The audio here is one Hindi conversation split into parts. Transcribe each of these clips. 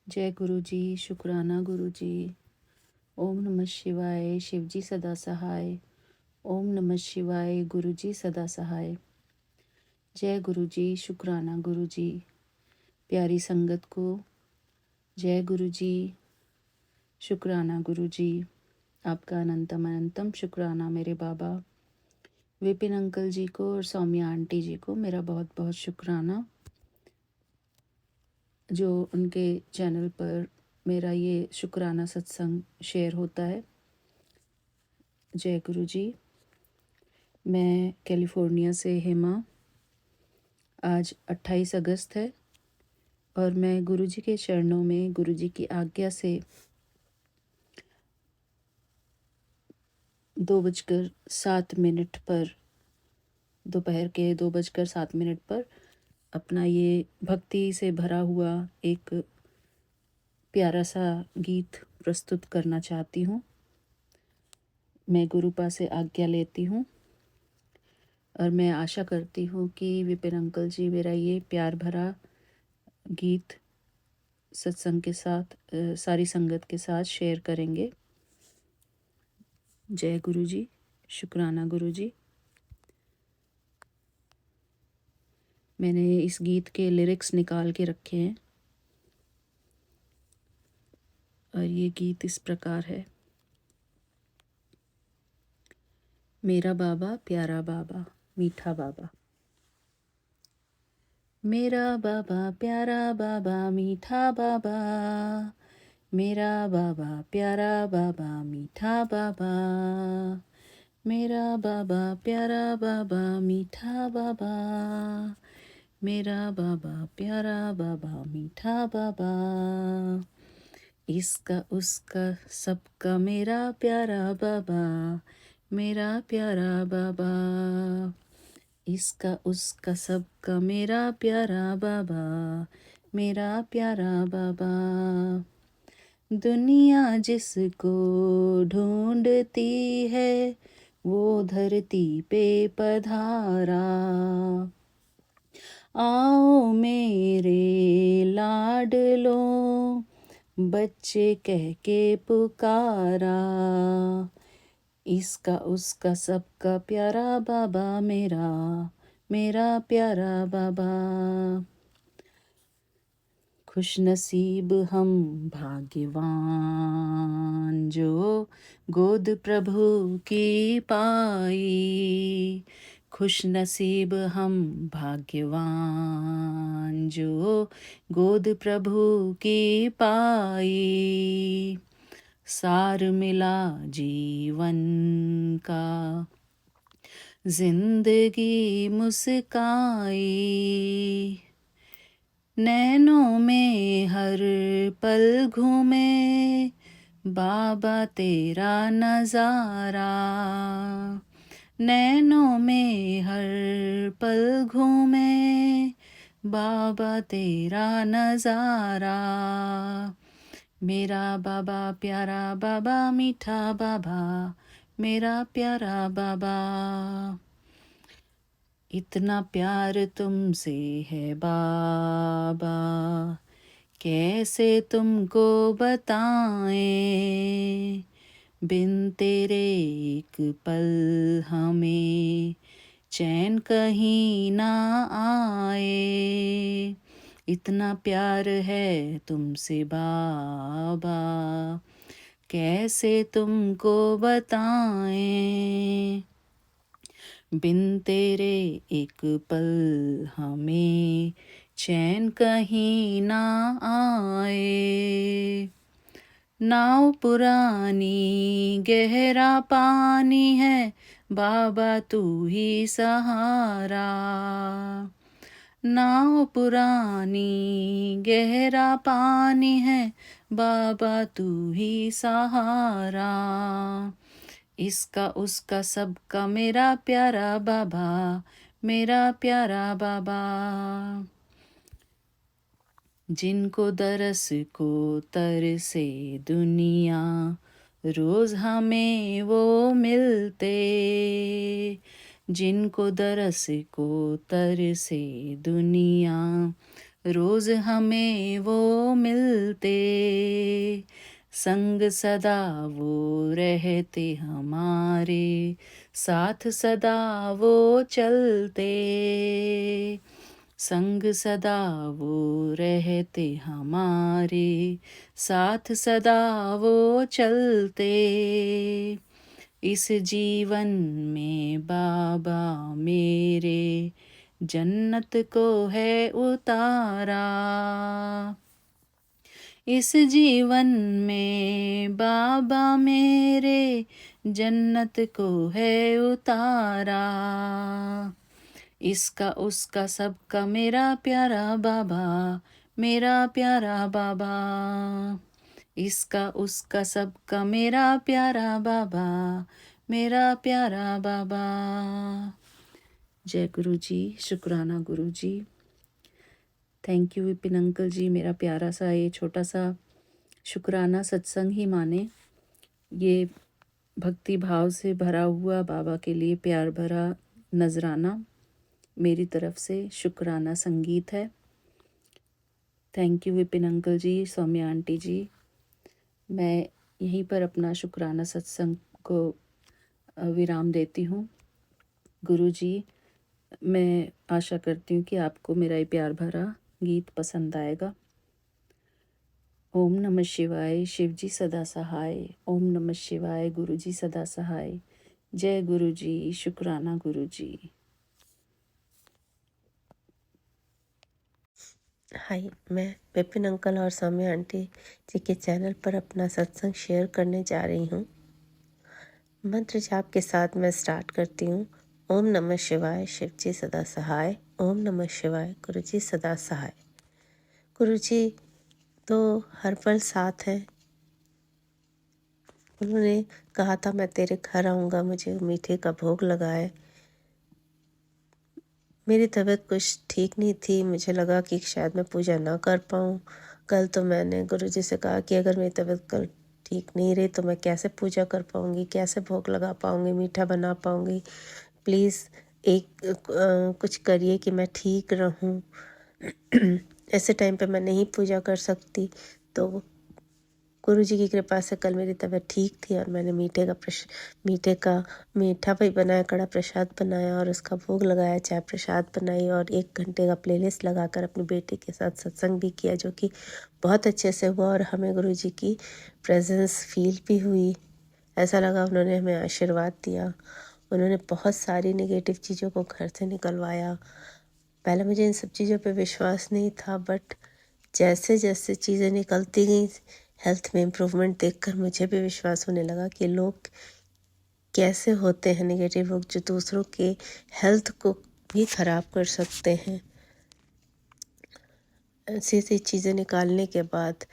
जय गुरु जी, शुक्राना गुरु जी। ओम नमः शिवाय, शिव जी सदा सहाय। ओम नमः शिवाय, गुरु जी सदा सहाय। जय गुरु जी, शुक्राना गुरु जी। प्यारी संगत को जय गुरु जी, शुक्राना गुरु जी। आपका अनंतम अनंतम शुक्राना मेरे बाबा विपिन अंकल जी को और सौम्या आंटी जी को मेरा बहुत बहुत शुक्राना, जो उनके चैनल पर मेरा ये शुक्राना सत्संग शेयर होता है। जय गुरु जी। मैं कैलिफोर्निया से हेमा। आज 28 अगस्त है और मैं गुरुजी के चरणों में गुरुजी की आज्ञा से 2:07 पर दोपहर के 2:07 पर अपना ये भक्ति से भरा हुआ एक प्यारा सा गीत प्रस्तुत करना चाहती हूँ। मैं गुरुपा से आज्ञा लेती हूँ और मैं आशा करती हूँ कि विपिन अंकल जी मेरा ये प्यार भरा गीत सत्संग के साथ सारी संगत के साथ शेयर करेंगे। जय गुरु जी, शुक्राना गुरु जी। मैंने इस गीत के लिरिक्स निकाल के रखे हैं और ये गीत इस प्रकार है। मेरा बाबा प्यारा बाबा मीठा बाबा। मेरा बाबा प्यारा बाबा मीठा बाबा, मेरा बाबा प्यारा बाबा मीठा बाबा, मेरा बाबा प्यारा बाबा मीठा बाबा, मेरा बाबा प्यारा बाबा मीठा बाबा। इसका उसका सबका मेरा प्यारा बाबा, मेरा प्यारा बाबा। इसका उसका सबका मेरा प्यारा बाबा, मेरा प्यारा बाबा। दुनिया जिसको ढूंढती है वो धरती पे पधारा। आओ मेरे लाडलो बच्चे कह के पुकारा। इसका उसका सबका प्यारा बाबा, मेरा मेरा प्यारा बाबा। खुश नसीब हम भाग्यवान जो गोद प्रभु की पाई। खुश नसीब हम भाग्यवान जो गोद प्रभु की पाई। सार मिला जीवन का जिंदगी मुस्काई। नैनों में हर पल घूमे बाबा तेरा नजारा। नैनों में हर पल घूमे बाबा तेरा नजारा। मेरा बाबा प्यारा बाबा मीठा बाबा, मेरा प्यारा बाबा। इतना प्यार तुमसे है बाबा, कैसे तुमको बताएं। बिन तेरे एक पल हमें चैन कहीं ना आए। इतना प्यार है तुमसे बाबा, कैसे तुमको बताएं। बिन तेरे एक पल हमें चैन कहीं ना आए। नाव पुरानी गहरा पानी है बाबा तू ही सहारा। नाव पुरानी गहरा पानी है बाबा तू ही सहारा। इसका उसका सबका मेरा प्यारा बाबा, मेरा प्यारा बाबा। जिनको दरस को तरसे दुनिया रोज हमें वो मिलते। जिनको दरस को तरसे दुनिया रोज हमें वो मिलते, संग सदा वो रहते हमारे, साथ सदा वो चलते, संग सदा वो रहते हमारे, साथ सदा वो चलते। इस जीवन में बाबा मेरे, जन्नत को है उतारा। इस जीवन में बाबा मेरे, जन्नत को है उतारा। इसका उसका सबका मेरा प्यारा बाबा, मेरा प्यारा बाबा। इसका उसका सबका मेरा प्यारा बाबा, मेरा प्यारा बाबा। जय गुरु जी, शुक्राना गुरु जी। थैंक यू विपिन अंकल जी। मेरा प्यारा सा ये छोटा सा शुक्राना सत्संग ही माने, ये भक्ति भाव से भरा हुआ बाबा के लिए प्यार भरा नजराना मेरी तरफ से शुक्राना संगीत है। Thank you Vipin uncle ji, Saumya aunty ji. मैं यहीं पर अपना शुक्राना सत्संग को विराम देती हूँ। गुरु जी, मैं आशा करती हूँ कि आपको मेरा ये प्यार भरा गीत पसंद आएगा। ओम नमः शिवाय, शिव जी सदा सहाय। ओम नमः शिवाय, गुरु जी सदा सहाय। जय गुरु जी, शुक्राना गुरु जी। हाय, मैं विपिन अंकल और सौम्या आंटी जी के चैनल पर अपना सत्संग शेयर करने जा रही हूँ। मंत्र जाप के साथ मैं स्टार्ट करती हूँ। ओम नमः शिवाय, शिव जी सदा सहाय। ओम नमः शिवाय, गुरु जी सदा सहाय। गुरु जी तो हर पल साथ हैं। उन्होंने कहा था मैं तेरे घर आऊँगा, मुझे मीठे का भोग लगाए। मेरी तबीयत कुछ ठीक नहीं थी, मुझे लगा कि शायद मैं पूजा ना कर पाऊँ। कल तो मैंने गुरुजी से कहा कि अगर मेरी तबीयत कल ठीक नहीं रही तो मैं कैसे पूजा कर पाऊँगी, कैसे भोग लगा पाऊँगी, मीठा बना पाऊँगी। प्लीज़ कुछ करिए कि मैं ठीक रहूँ। ऐसे टाइम पे मैं नहीं पूजा कर सकती। तो गुरुजी की कृपा से कल मेरी तबीयत ठीक थी और मैंने मीठा भी बनाया, कड़ा प्रसाद बनाया और उसका भोग लगाया, चाय प्रसाद बनाई और 1 घंटे का प्लेलिस्ट लगाकर अपनी बेटी के साथ सत्संग भी किया, जो कि बहुत अच्छे से हुआ और हमें गुरुजी की प्रेजेंस फील भी हुई। ऐसा लगा उन्होंने हमें आशीर्वाद दिया। उन्होंने बहुत सारी नेगेटिव चीज़ों को घर से निकलवाया। पहले मुझे इन सब चीज़ों पे विश्वास नहीं था, बट जैसे जैसे चीज़ें निकलती गई, हेल्थ में इम्प्रूवमेंट देखकर मुझे भी विश्वास होने लगा कि लोग कैसे होते हैं नेगेटिव लोग, जो दूसरों के हेल्थ को भी ख़राब कर सकते हैं। ऐसी चीज़ें निकालने के बाद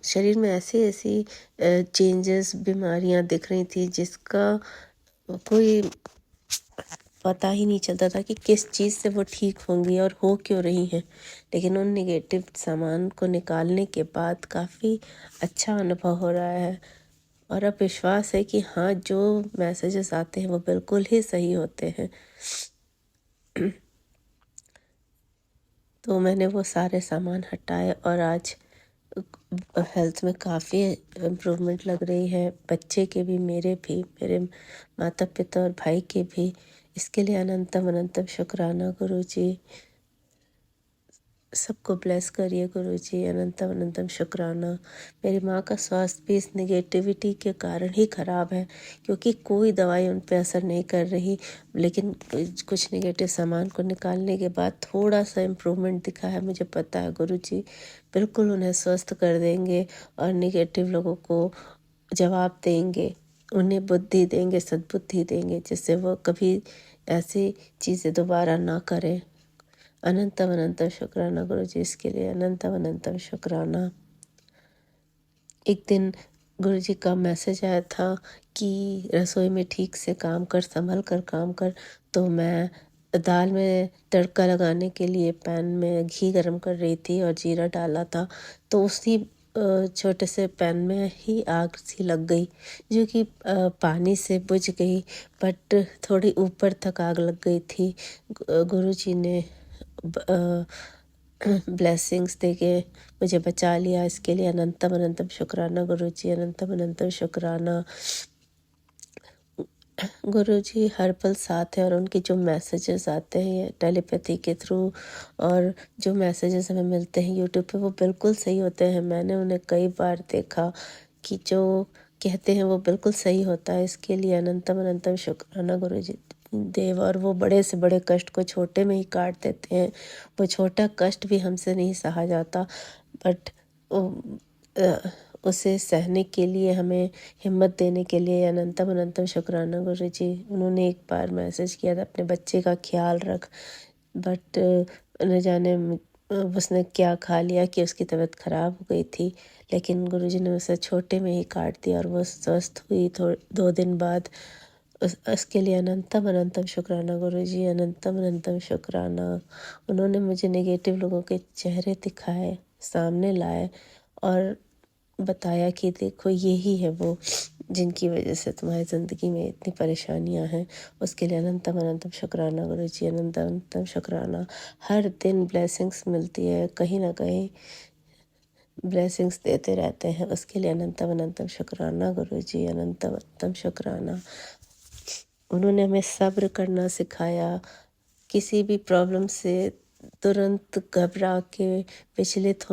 शरीर में ऐसी ऐसी चेंजेस, बीमारियां दिख रही थी जिसका कोई पता ही नहीं चलता था कि किस चीज़ से वो ठीक होंगी और हो क्यों रही हैं। लेकिन उन नेगेटिव सामान को निकालने के बाद काफ़ी अच्छा अनुभव हो रहा है और अब विश्वास है कि हाँ, जो मैसेजेस आते हैं वो बिल्कुल ही सही होते हैं। तो मैंने वो सारे सामान हटाए और आज हेल्थ में काफ़ी इम्प्रूवमेंट लग रही है, बच्चे के भी, मेरे भी, मेरे माता पिता और भाई के भी। इसके लिए अनंतम अनंतम शुक्राना गुरुजी। सबको ब्लेस करिए गुरुजी, अनंतम अनंतम शुक्राना। मेरी माँ का स्वास्थ्य भी इस नेगेटिविटी के कारण ही ख़राब है, क्योंकि कोई दवाई उन पे असर नहीं कर रही, लेकिन कुछ नेगेटिव सामान को निकालने के बाद थोड़ा सा इम्प्रूवमेंट दिखा है। मुझे पता है गुरुजी बिल्कुल उन्हें स्वस्थ कर देंगे और नेगेटिव लोगों को जवाब देंगे, उन्हें बुद्धि देंगे, सद्बुद्धि देंगे, जिससे वो कभी ऐसी चीज़ें दोबारा ना करें। अनंतम अनंतम शुक्राना गुरुजी, इसके लिए अनंतम अनंतम शुक्राना। एक दिन गुरुजी का मैसेज आया था कि रसोई में ठीक से काम कर, संभल कर काम कर। तो मैं दाल में तड़का लगाने के लिए पैन में घी गरम कर रही थी और जीरा डाला था, तो उसी छोटे से पैन में ही आग सी लग गई, जो कि पानी से बुझ गई, बट थोड़ी ऊपर तक आग लग गई थी। गुरुजी ने ब्लेसिंग्स देके मुझे बचा लिया, इसके लिए अनंतम अनंतम शुक्राना गुरुजी, अनंतम अनंतम शुक्राना। गुरुजी हर पल साथ है और उनके जो मैसेजेस आते हैं टेलीपैथी के थ्रू और जो मैसेजेस हमें मिलते हैं यूट्यूब पे वो बिल्कुल सही होते हैं। मैंने उन्हें कई बार देखा कि जो कहते हैं वो बिल्कुल सही होता है। इसके लिए अनंतम अनंतम शुक्राना गुरुजी देव। और वो बड़े से बड़े कष्ट को छोटे में ही काट देते हैं। वो छोटा कष्ट भी हमसे नहीं सहा जाता, बट उसे सहने के लिए हमें हिम्मत देने के लिए अनंतम अनंतम शुक्राना गुरुजी। उन्होंने एक बार मैसेज किया था अपने बच्चे का ख्याल रख, बट न जाने उसने क्या खा लिया कि उसकी तबीयत ख़राब हो गई थी, लेकिन गुरुजी ने उसे छोटे में ही काट दिया और वो स्वस्थ हुई 2 दिन बाद। उसके लिए अनंतम अनंतम शुक्राना गुरुजी, अनंतम अनंतम शुक्राना। उन्होंने मुझे नेगेटिव लोगों के चेहरे दिखाए, सामने लाए और बताया कि देखो यही है वो जिनकी वजह से तुम्हारी ज़िंदगी में इतनी परेशानियां हैं। उसके लिए अनंतम अनंतम शुक्राना गुरुजी, अनंतम अनंतम शुक्राना। हर दिन ब्लेसिंग्स मिलती है, कहीं ना कहीं ब्लेसिंग्स देते रहते हैं। उसके लिए अनंतम अनंतम शुक्राना गुरुजी, अनंतम अनंतम शुक्राना। उन्होंने हमें सब्र करना सिखाया, किसी भी प्रॉब्लम से तुरंत घबरा के विचलित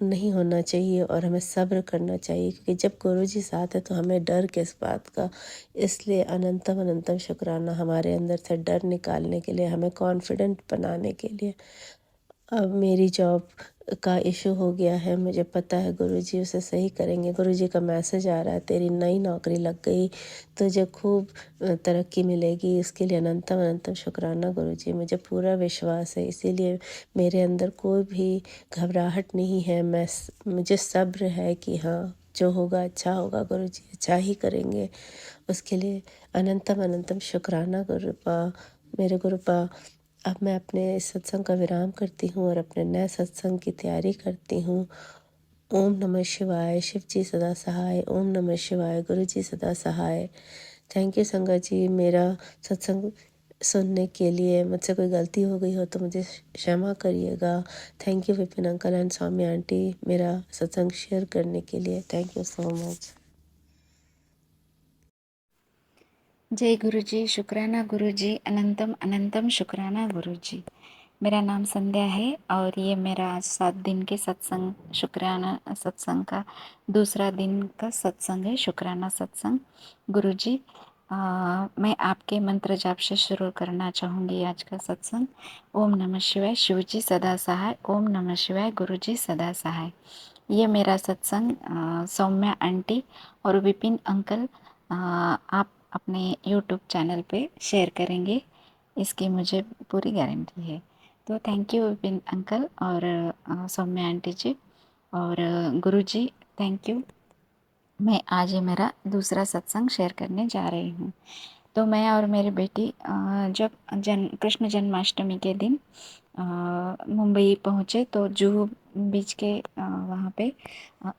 नहीं होना चाहिए और हमें सब्र करना चाहिए, क्योंकि जब गुरुजी साथ है तो हमें डर किस बात का। इसलिए अनंतम अनंतम शुक्राना हमारे अंदर से डर निकालने के लिए, हमें कॉन्फिडेंट बनाने के लिए। अब मेरी जॉब का इशू हो गया है, मुझे पता है गुरुजी उसे सही करेंगे। गुरुजी का मैसेज आ रहा है तेरी नई नौकरी लग गई, तुझे खूब तरक्की मिलेगी। इसके लिए अनंतम अनंतम शुक्राना गुरुजी, मुझे पूरा विश्वास है, इसीलिए मेरे अंदर कोई भी घबराहट नहीं है। मुझे सब्र है कि हाँ जो होगा अच्छा होगा, गुरुजी अच्छा ही करेंगे। उसके लिए अनंतम अनंतम शुक्राना गुरुपा, मेरे गुरुपा। अब मैं अपने सत्संग का विराम करती हूँ और अपने नए सत्संग की तैयारी करती हूँ। ओम नमः शिवाय, शिव जी सदा सहाय। ओम नमः शिवाय, गुरु जी सदा सहाय। थैंक यू संगत जी, मेरा सत्संग सुनने के लिए। मुझसे कोई गलती हो गई हो तो मुझे क्षमा करिएगा। Thank you Vipin uncle and Swami aunty मेरा सत्संग शेयर करने के लिए। Thank you so much. जय गुरुजी, शुक्राना गुरुजी, अनंतम अनंतम शुक्राना गुरुजी। मेरा नाम संध्या है और ये मेरा आज 7 दिन के सत्संग शुक्राना सत्संग का दूसरा दिन का सत्संग है, शुक्राना सत्संग। गुरुजी, मैं आपके मंत्र जाप से शुरू करना चाहूँगी आज का सत्संग। ओम नमः शिवाय, शिवजी सदा सहाय। ओम नमः शिवाय, गुरुजी सदा सहाय। ये मेरा सत्संग सौम्या आंटी और विपिन अंकल आप अपने यूट्यूब चैनल पे शेयर करेंगे, इसकी मुझे पूरी गारंटी है। तो थैंक यू विपिन अंकल और सौम्या आंटी जी और गुरुजी, थैंक यू। मैं आज ये मेरा दूसरा सत्संग शेयर करने जा रही हूँ। तो मैं और मेरी बेटी जब कृष्ण जन्माष्टमी के दिन मुंबई पहुँचे तो जुहू बीच के वहाँ पे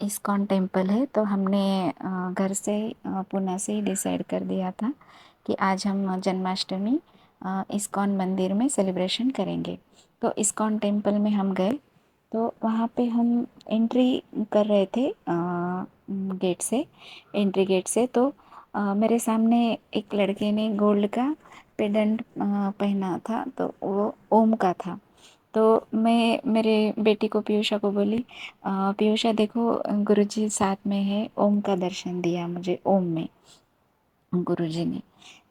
इस्कॉन टेम्पल है। तो हमने घर से पुणे से ही डिसाइड कर दिया था कि आज हम जन्माष्टमी इस्कॉन मंदिर में सेलिब्रेशन करेंगे। तो इस्कॉन टेम्पल में हम गए, तो वहाँ पे हम एंट्री कर रहे थे गेट से, एंट्री गेट से। तो मेरे सामने एक लड़के ने गोल्ड का पेडेंट पहना था, तो वो ओम का था। तो मैं मेरे बेटी को पीयूषा को बोली, पीयूषा देखो गुरुजी साथ में है, ओम का दर्शन दिया मुझे ओम में गुरुजी ने।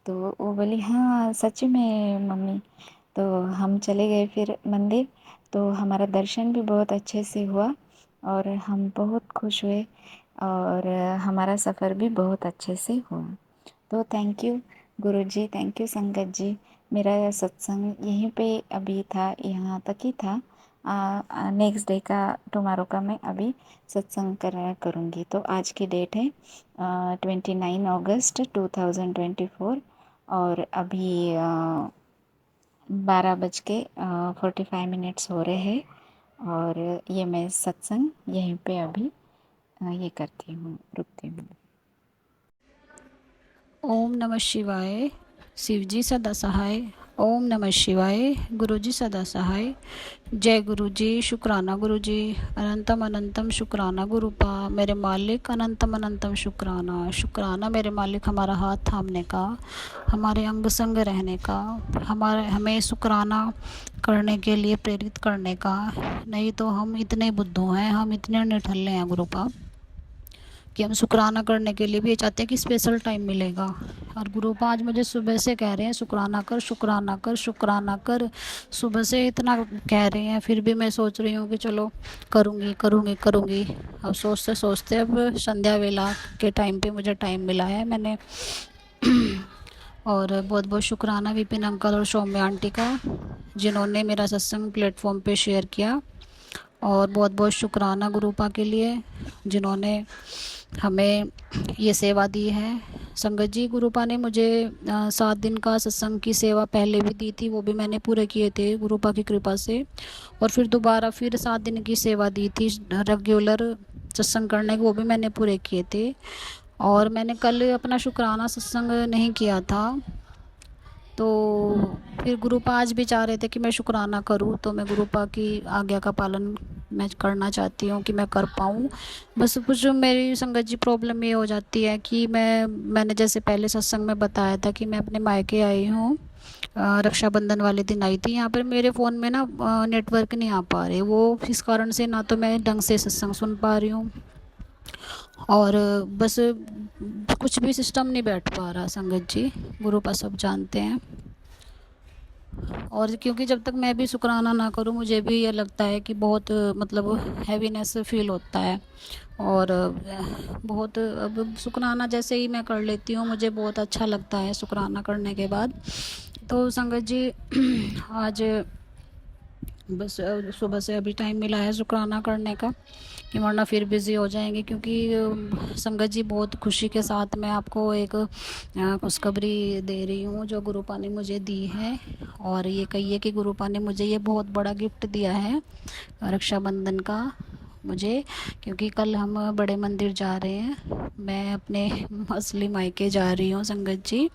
तो वो बोली हाँ सच में मम्मी। तो हम चले गए फिर मंदिर, तो हमारा दर्शन भी बहुत अच्छे से हुआ और हम बहुत खुश हुए और हमारा सफ़र भी बहुत अच्छे से हुआ। तो thank you Guruji, thank you संगत जी। मेरा सत्संग यहीं पे अभी था, यहाँ तक ही था। नेक्स्ट डे का टुमारो का मैं अभी सत्संग करूँगी। तो आज की डेट है 29 अगस्त 2024 और अभी 12:45 हो रहे हैं और ये मैं सत्संग यहीं पे अभी ये करती हूँ, रुकती हूँ। ओम नमः शिवाय, शिवजी सदा सहाय। ओम नमः शिवाय। गुरुजी सदा सहाय। जय गुरुजी। शुक्राना गुरुजी। अनंतम अनंतम शुक्राना गुरुपा। मेरे मालिक अनंतम अनंतम शुक्राना। शुक्राना मेरे मालिक हमारा हाथ थामने का, हमारे अंग संग रहने का, हमें शुक्राना करने के लिए प्रेरित करने का। नहीं तो हम इतने बुद्धू हैं, हम इतने निठल्ले हैं गुरुपा कि हम शुक्राना करने के लिए भी ये चाहते हैं कि स्पेशल टाइम मिलेगा। और गुरुपा आज मुझे सुबह से कह रहे हैं शुक्राना कर, शुक्राना कर, शुक्राना कर। सुबह से इतना कह रहे हैं, फिर भी मैं सोच रही हूँ कि चलो करूँगी करूँगी करूँगी। अब सोचते सोचते अब संध्या वेला के टाइम पे मुझे टाइम मिला है मैंने। और बहुत बहुत शुक्राना विपिन अंकल और सौम्या आंटी का, जिन्होंने मेरा सत्संग प्लेटफॉर्म पे शेयर किया। और बहुत बहुत शुक्राना गुरुपा के लिए, जिन्होंने हमें ये सेवा दी है। संगत जी, गुरुपा ने मुझे 7 दिन का सत्संग की सेवा पहले भी दी थी, वो भी मैंने पूरे किए थे गुरुपा की कृपा से। और फिर दोबारा फिर 7 दिन की सेवा दी थी रेगुलर सत्संग करने की, वो भी मैंने पूरे किए थे। और मैंने कल अपना शुक्राना सत्संग नहीं किया था, तो फिर गुरुपा आज भी चाह रहे थे कि मैं शुक्राना करूं, तो मैं गुरुपा की आज्ञा का पालन मैं करना चाहती हूं कि मैं कर पाऊं। बस कुछ मेरी संगत जी प्रॉब्लम ये हो जाती है कि मैंने जैसे पहले सत्संग में बताया था कि मैं अपने मायके आई हूँ, रक्षाबंधन वाले दिन आई थी। यहाँ पर मेरे फ़ोन में ना नेटवर्क नहीं आ पा रहे, वो इस कारण से ना तो मैं ढंग से सत्संग सुन पा रही हूँ, और बस कुछ भी सिस्टम नहीं बैठ पा रहा संगत जी, गुरुपा सब जानते हैं। और क्योंकि जब तक मैं भी शुक्राना ना करूं, मुझे भी ये लगता है कि बहुत मतलब हैवीनेस फील होता है। और बहुत अब शुक्राना जैसे ही मैं कर लेती हूँ, मुझे बहुत अच्छा लगता है शुक्राना करने के बाद। तो संगत जी आज बस सुबह से अभी टाइम मिला है शुक्राना करने का, कि वरना फिर बिज़ी हो जाएंगे। क्योंकि संगत जी बहुत खुशी के साथ मैं आपको एक खुशखबरी दे रही हूँ जो गुरुपा ने मुझे दी है। और ये कहिए कि गुरुपा ने मुझे ये बहुत बड़ा गिफ्ट दिया है रक्षाबंधन का मुझे, क्योंकि कल हम बड़े मंदिर जा रहे हैं, मैं अपने असली मायके जा रही हूँ संगत जी।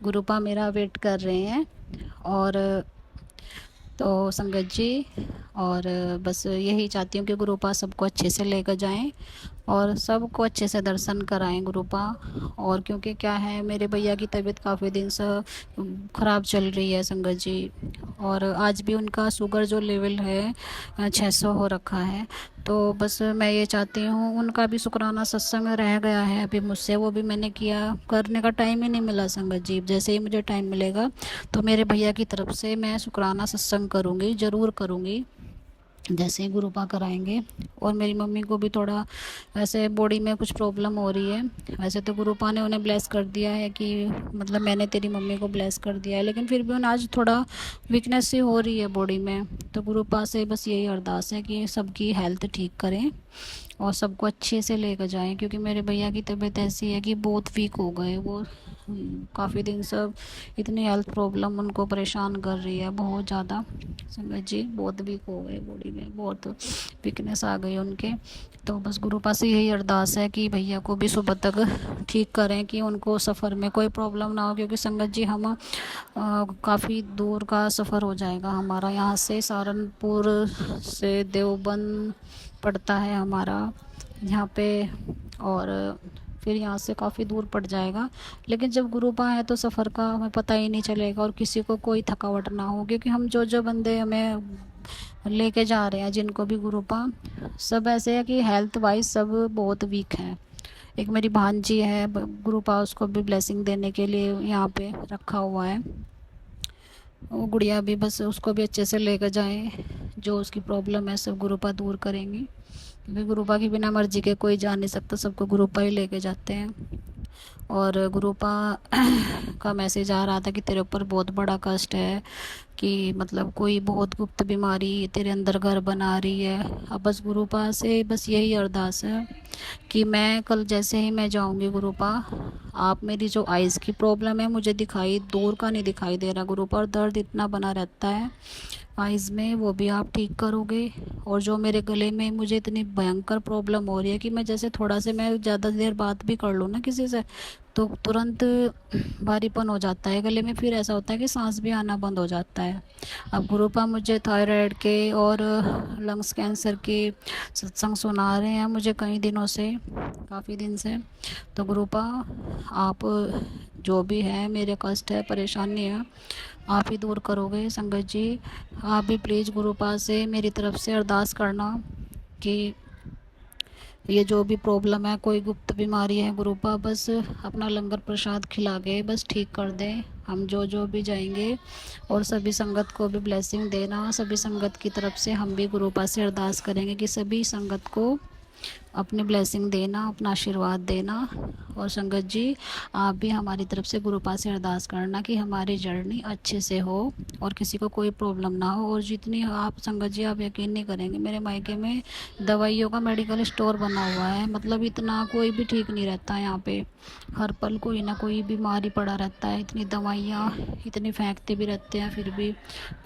गुरुपा मेरा वेट कर रहे हैं। और तो संगत जी, और बस यही चाहती हूँ कि गुरुपा सबको अच्छे से लेकर जाएं और सबको अच्छे से दर्शन कराएं गुरुपा। और क्योंकि क्या है, मेरे भैया की तबीयत काफ़ी दिन से ख़राब चल रही है संगत जी, और आज भी उनका शुगर जो लेवल है 600 हो रखा है। तो बस मैं ये चाहती हूँ, उनका भी शुक्राना सत्संग रह गया है अभी मुझसे, वो भी मैंने किया, करने का टाइम ही नहीं मिला संगत जी। जैसे ही मुझे टाइम मिलेगा तो मेरे भैया की तरफ से मैं शुक्राना सत्संग करूँगी, ज़रूर करूँगी, जैसे ही गुरुपा कराएंगे। और मेरी मम्मी को भी थोड़ा ऐसे बॉडी में कुछ प्रॉब्लम हो रही है। वैसे तो गुरुपा ने उन्हें ब्लेस कर दिया है कि मतलब मैंने तेरी मम्मी को ब्लेस कर दिया है, लेकिन फिर भी उन्हें आज थोड़ा वीकनेस सी हो रही है बॉडी में। तो गुरुपा से बस यही अरदास है कि सबकी हेल्थ ठीक करें और सबको अच्छे से लेकर जाएं, क्योंकि मेरे भैया की तबीयत ऐसी है कि बहुत वीक हो गए वो। काफ़ी दिन से इतनी हेल्थ प्रॉब्लम उनको परेशान कर रही है बहुत ज़्यादा संगत जी, बहुत वीक हो गए बॉडी में, बहुत वीकनेस आ गई उनके। तो बस गुरुपा से यही अरदास है कि भैया को भी सुबह तक ठीक करें, कि उनको सफ़र में कोई प्रॉब्लम ना हो। क्योंकि संगत जी हम काफ़ी दूर का सफ़र हो जाएगा हमारा, यहाँ से सहारनपुर से देवबंद पड़ता है हमारा यहाँ पे, और फिर यहाँ से काफ़ी दूर पड़ जाएगा। लेकिन जब गुरुपा है तो सफ़र का हमें पता ही नहीं चलेगा और किसी को कोई थकावट ना हो, क्योंकि हम जो बंदे हमें लेके जा रहे हैं, जिनको भी गुरुपा, सब ऐसे है कि हेल्थ वाइज सब बहुत वीक हैं। एक मेरी भांजी है, गुरुपा उसको भी ब्लेसिंग देने के लिए यहाँ पे रखा हुआ है, वो गुड़िया भी, बस उसको भी अच्छे से लेकर जाएं, जो उसकी प्रॉब्लम है सब गुरुपा दूर करेंगी। क्योंकि गुरुपा की बिना मर्जी के कोई जा नहीं सकता, सबको गुरुपा ही लेके जाते हैं। और गुरुपा का मैसेज आ रहा था कि तेरे ऊपर बहुत बड़ा कष्ट है, कि मतलब कोई बहुत गुप्त बीमारी तेरे अंदर घर बना रही है। अब बस गुरुपा से बस यही अरदास है कि मैं कल जैसे ही मैं जाऊंगी गुरुपा, आप मेरी जो आइज़ की प्रॉब्लम है, मुझे दिखाई दूर का नहीं दिखाई दे रहा गुरुपा, और दर्द इतना बना रहता है आइज़ में, वो भी आप ठीक करोगे। और जो मेरे गले में मुझे इतनी भयंकर प्रॉब्लम हो रही है कि मैं जैसे थोड़ा से मैं ज़्यादा देर बात भी कर लूँ ना किसी से, तो तुरंत भारीपन हो जाता है गले में, फिर ऐसा होता है कि सांस भी आना बंद हो जाता है। अब गुरुपा मुझे थायराइड के और लंग्स कैंसर के सत्संग सुना रहे हैं मुझे कई दिनों से, काफ़ी दिन से। तो गुरुपा आप जो भी है मेरे कष्ट है, परेशानी है, आप ही दूर करोगे। संगत जी आप भी प्लीज़ गुरुपा से मेरी तरफ से अरदास करना कि ये जो भी प्रॉब्लम है, कोई गुप्त बीमारी है, गुरुपा बस अपना लंगर प्रसाद खिला के बस ठीक कर दें। हम जो भी जाएंगे, और सभी संगत को भी ब्लेसिंग देना। सभी संगत की तरफ से हम भी गुरुपा से अरदास करेंगे कि सभी संगत को अपनी ब्लेसिंग देना, अपना आशीर्वाद देना। और संगत जी आप भी हमारी तरफ से गुरुपा से अरदास करना कि हमारी जर्नी अच्छे से हो और किसी को कोई प्रॉब्लम ना हो। और जितनी आप संगत जी, आप यकीन नहीं करेंगे, मेरे मायके में दवाइयों का मेडिकल स्टोर बना हुआ है। मतलब इतना कोई भी ठीक नहीं रहता यहाँ पे, हर पल कोई ना कोई बीमारी पड़ा रहता है। इतनी दवाइयाँ इतनी फेंकते भी रहते हैं, फिर भी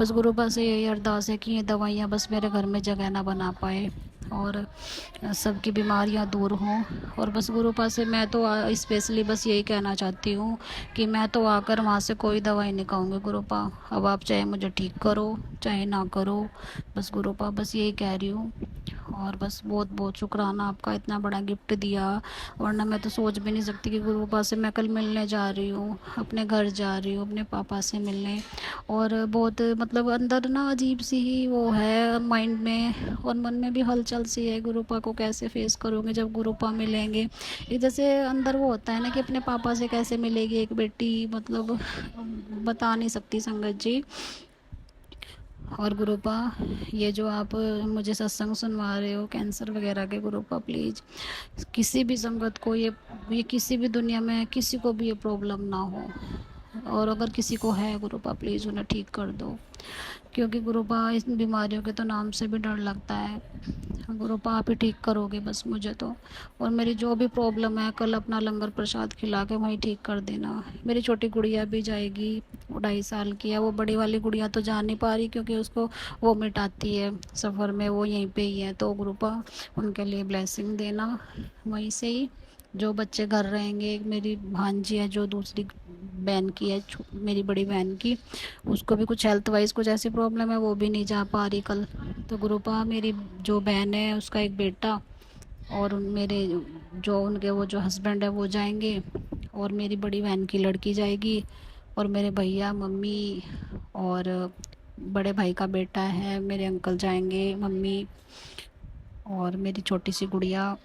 बस गुरुपा से यही अरदास है कि ये दवाइयाँ बस मेरे घर में जगह ना बना पाए और सबकी बीमारियां दूर हों। और बस गुरुपा से मैं तो स्पेशली बस यही कहना चाहती हूँ कि मैं तो आकर वहाँ से कोई दवाई नहीं खाऊंगी गुरुपा। अब आप चाहे मुझे ठीक करो चाहे ना करो, बस गुरुपा बस यही कह रही हूँ। और बस बहुत बहुत शुक्राना आपका, इतना बड़ा गिफ्ट दिया। वरना मैं तो सोच भी नहीं सकती कि गुरुपा से मैं कल मिलने जा रही हूँ, अपने घर जा रही हूँ अपने पापा से मिलने। और बहुत मतलब अंदर ना अजीब सी ही वो है माइंड में और मन में भी हलचल सी है, गुरुपा को कैसे फेस करोगे जब गुरुपा मिलेंगे। एक जैसे अंदर वो होता है ना कि अपने पापा से कैसे मिलेगी एक बेटी, मतलब बता नहीं सकती संगत जी। और गुरुपा ये जो आप मुझे सत्संग सुनवा रहे हो कैंसर वगैरह के, गुरुपा प्लीज़ किसी भी संगत को ये किसी भी दुनिया में किसी को भी ये प्रॉब्लम ना हो। और अगर किसी को है गुरुपा प्लीज़ उन्हें ठीक कर दो, क्योंकि गुरुपा इस बीमारियों के तो नाम से भी डर लगता है। गुरुपा आप ही ठीक करोगे बस मुझे तो। और मेरी जो भी प्रॉब्लम है कल अपना लंगर प्रसाद खिला के वहीं ठीक कर देना। मेरी छोटी गुड़िया भी जाएगी, वो 2.5 साल की है। वो बड़ी वाली गुड़िया तो जा नहीं पा रही क्योंकि उसको वोमिट आती है सफ़र में, वो यहीं पे ही है। तो गुरुपा उनके लिए ब्लेसिंग देना वहीं से ही। जो बच्चे घर रहेंगे, एक मेरी भांजी है जो दूसरी बहन की है, मेरी बड़ी बहन की, उसको भी कुछ हेल्थ वाइज कुछ ऐसी प्रॉब्लम है, वो भी नहीं जा पा रही कल। तो गुरुपा मेरी जो बहन है उसका एक बेटा और मेरे जो उनके वो जो हस्बैंड है वो जाएंगे, और मेरी बड़ी बहन की लड़की जाएगी, और मेरे भैया मम्मी और बड़े भाई का बेटा है, मेरे अंकल जाएंगे, मम्मी और मेरी छोटी सी गुड़िया।